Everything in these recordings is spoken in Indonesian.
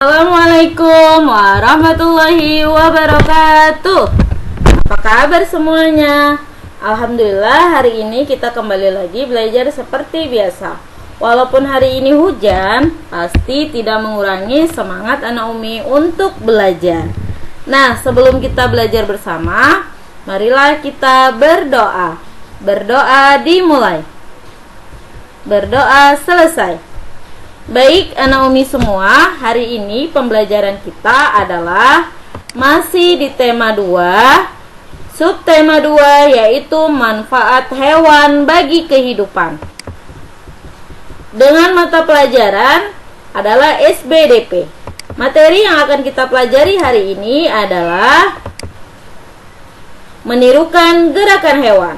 Assalamualaikum warahmatullahi wabarakatuh. Apa kabar semuanya? Alhamdulillah, hari ini kita kembali lagi belajar seperti biasa. Walaupun hari ini hujan, pasti tidak mengurangi semangat anak Umi untuk belajar. Nah, sebelum kita belajar bersama, marilah kita berdoa. Berdoa dimulai, berdoa selesai. Baik anak Umi semua, hari ini pembelajaran kita adalah masih di tema 2, subtema 2, yaitu manfaat hewan bagi kehidupan. Dengan mata pelajaran adalah SBDP. Materi yang akan kita pelajari hari ini adalah menirukan gerakan hewan.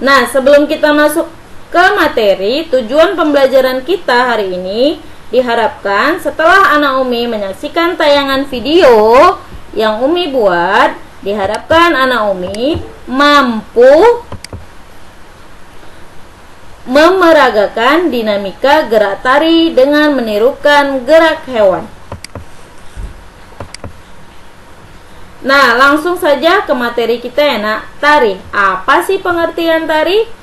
Nah, sebelum kita masuk ke materi, tujuan pembelajaran kita hari ini diharapkan setelah anak Umi menyaksikan tayangan video yang Umi buat, diharapkan anak Umi mampu memeragakan dinamika gerak tari dengan menirukan gerak hewan. Nah, langsung saja ke materi kita ya nak. Tari, apa sih pengertian tari?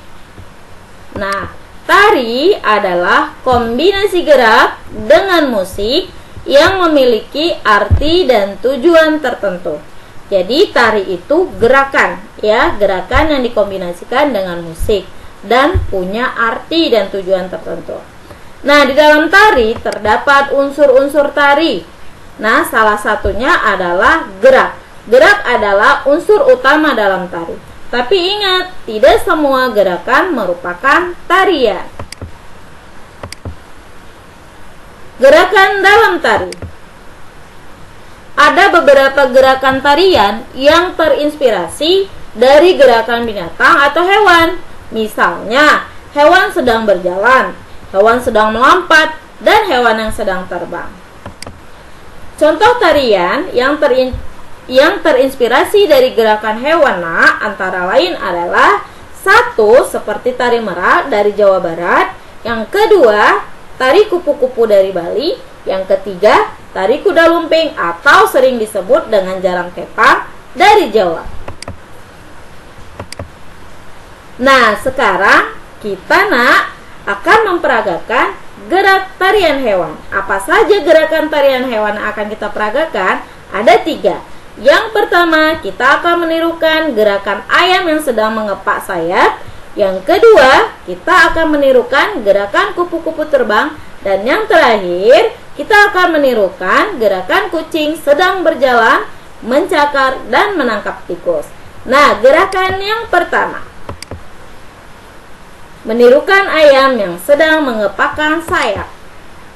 Nah, tari adalah kombinasi gerak dengan musik yang memiliki arti dan tujuan tertentu. Jadi tari itu gerakan, ya, gerakan yang dikombinasikan dengan musik dan punya arti dan tujuan tertentu. Nah, di dalam tari terdapat unsur-unsur tari. Nah, salah satunya adalah gerak. Gerak adalah unsur utama dalam tari. Tapi ingat, tidak semua gerakan merupakan tarian. Gerakan dalam tari. Ada beberapa gerakan tarian yang terinspirasi dari gerakan binatang atau hewan. Misalnya, hewan sedang berjalan, hewan sedang melompat, dan hewan yang sedang terbang. Contoh tarian yang terinspirasi dari gerakan hewan antara lain adalah 1. Seperti tari merak dari Jawa Barat. Yang kedua, tari kupu-kupu dari Bali. Yang ketiga, tari kuda lumping atau sering disebut dengan jalang kepang dari Jawa. Nah, sekarang kita akan memperagakan gerak tarian hewan. Apa saja gerakan tarian hewan yang akan kita peragakan? Ada 3. Yang pertama, kita akan menirukan gerakan ayam yang sedang mengepak sayap. Yang kedua, kita akan menirukan gerakan kupu-kupu terbang. Dan yang terakhir, kita akan menirukan gerakan kucing sedang berjalan, mencakar, dan menangkap tikus. Nah, gerakan yang pertama, menirukan ayam yang sedang mengepakkan sayap.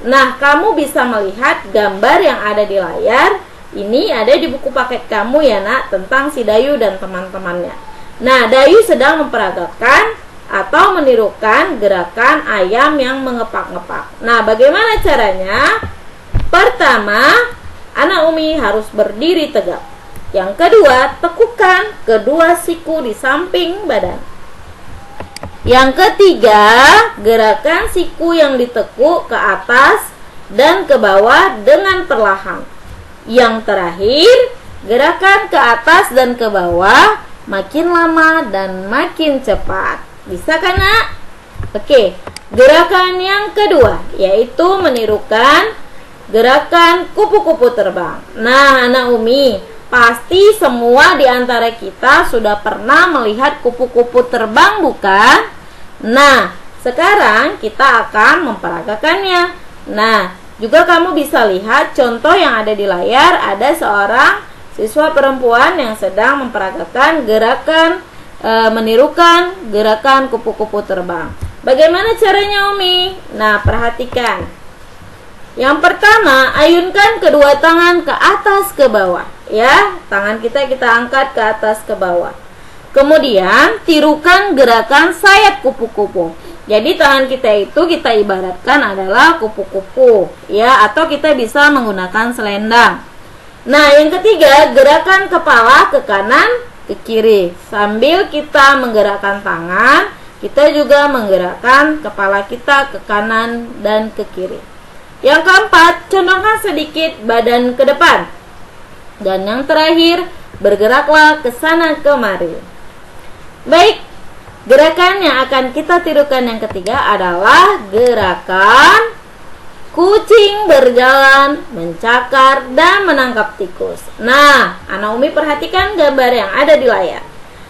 Nah, kamu bisa melihat gambar yang ada di layar. Ini ada di buku paket kamu ya nak, tentang si Dayu dan teman-temannya. Nah, Dayu sedang memperagakan atau menirukan gerakan ayam yang mengepak-ngepak. Nah, bagaimana caranya? Pertama, anak Umi harus berdiri tegak. Yang kedua, tekukan kedua siku di samping badan. Yang ketiga, gerakan siku yang ditekuk ke atas dan ke bawah dengan perlahan. Yang terakhir, gerakan ke atas dan ke bawah makin lama dan makin cepat. Bisa kan nak? Oke, gerakan yang kedua yaitu menirukan gerakan kupu-kupu terbang. Nah, anak Umi, pasti semua di antara kita sudah pernah melihat kupu-kupu terbang, bukan? Nah, sekarang kita akan memperagakannya. Nah, juga kamu bisa lihat contoh yang ada di layar. Ada seorang siswa perempuan yang sedang memperagakan gerakan menirukan gerakan kupu-kupu terbang. Bagaimana caranya Umi? Nah, perhatikan. Yang pertama, ayunkan kedua tangan ke atas ke bawah, ya. Tangan kita angkat ke atas ke bawah. Kemudian tirukan gerakan sayap kupu-kupu. Jadi tangan kita itu kita ibaratkan adalah kupu-kupu, ya, atau kita bisa menggunakan selendang. Nah, yang ketiga, gerakan kepala ke kanan, ke kiri. Sambil kita menggerakkan tangan, kita juga menggerakkan kepala kita ke kanan dan ke kiri. Yang keempat, condongkan sedikit badan ke depan. Dan yang terakhir, bergeraklah ke sana kemari. Baik, gerakan yang akan kita tirukan yang ketiga adalah gerakan kucing berjalan, mencakar, dan menangkap tikus. Nah, Anak Umi perhatikan gambar yang ada di layar.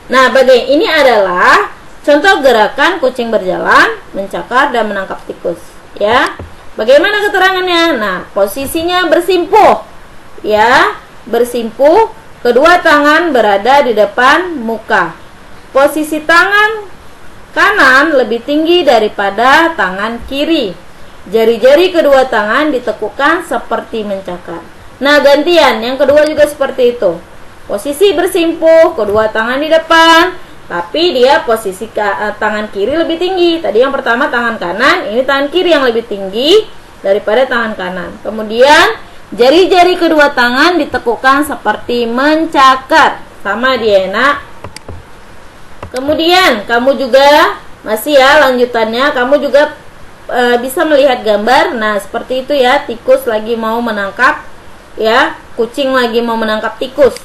Nah, ini adalah contoh gerakan kucing berjalan, mencakar, dan menangkap tikus. Ya, bagaimana keterangannya? Nah, posisinya bersimpuh. Ya, bersimpuh, kedua tangan berada di depan muka. Posisi tangan kanan lebih tinggi daripada tangan kiri. Jari-jari kedua tangan ditekukkan seperti mencakar. Nah, gantian, yang kedua juga seperti itu. Posisi bersimpuh, kedua tangan di depan, tapi dia posisi tangan kiri lebih tinggi. Tadi yang pertama tangan kanan, ini tangan kiri yang lebih tinggi daripada tangan kanan. Kemudian jari-jari kedua tangan ditekukkan seperti mencakar. Sama dia, Nak. Kemudian kamu juga masih ya lanjutannya, kamu juga bisa melihat gambar. Nah, seperti itu ya, tikus lagi mau menangkap, ya, kucing lagi mau menangkap tikus.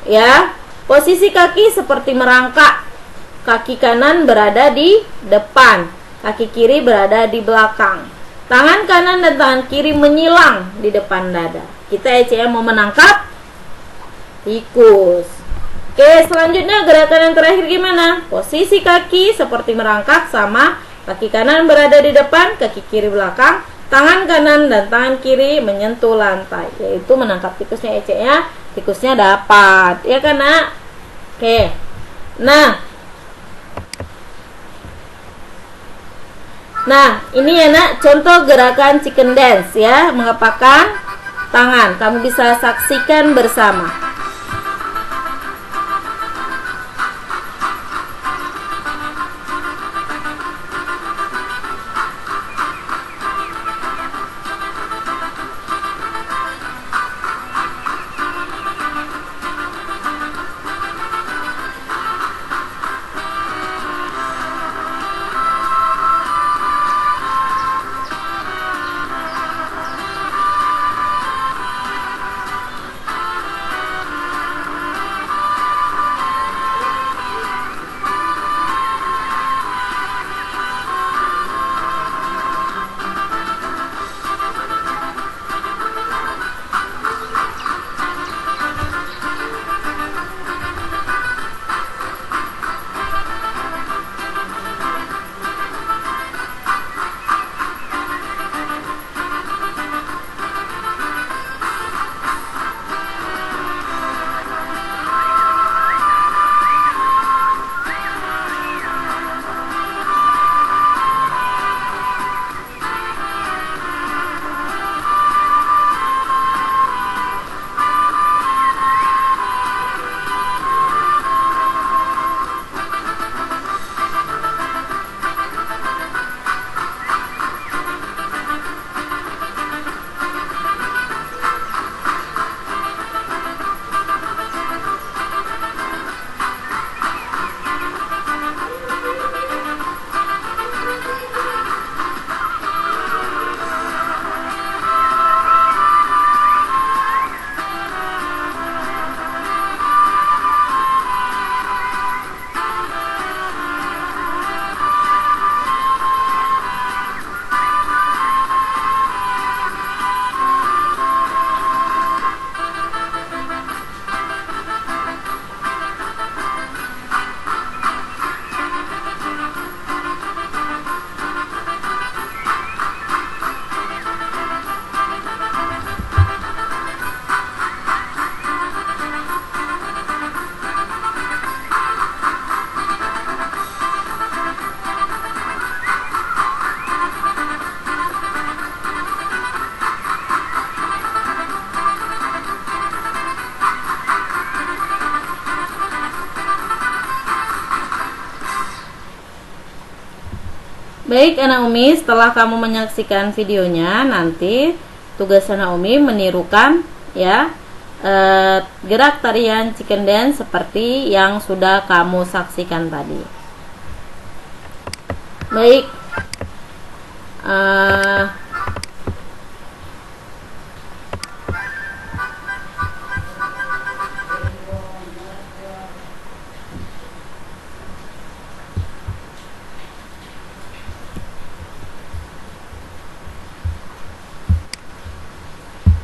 Ya, posisi kaki seperti merangkak. Kaki kanan berada di depan, kaki kiri berada di belakang. Tangan kanan dan tangan kiri menyilang di depan dada. Kita ECM mau menangkap tikus. Oke, selanjutnya gerakan yang terakhir gimana? Posisi kaki seperti merangkak sama, kaki kanan berada di depan, kaki kiri belakang, tangan kanan dan tangan kiri menyentuh lantai, yaitu menangkap tikusnya EC-nya, tikusnya dapat. Ya kan, Nak? Oke. Nah, ini ya, Nak, contoh gerakan chicken dance ya, mengepakkan tangan. Kamu bisa saksikan bersama. Baik Anak Umi, setelah kamu menyaksikan videonya, nanti tugas Anak Umi menirukan ya gerak tarian chicken dance seperti yang sudah kamu saksikan tadi. Baik,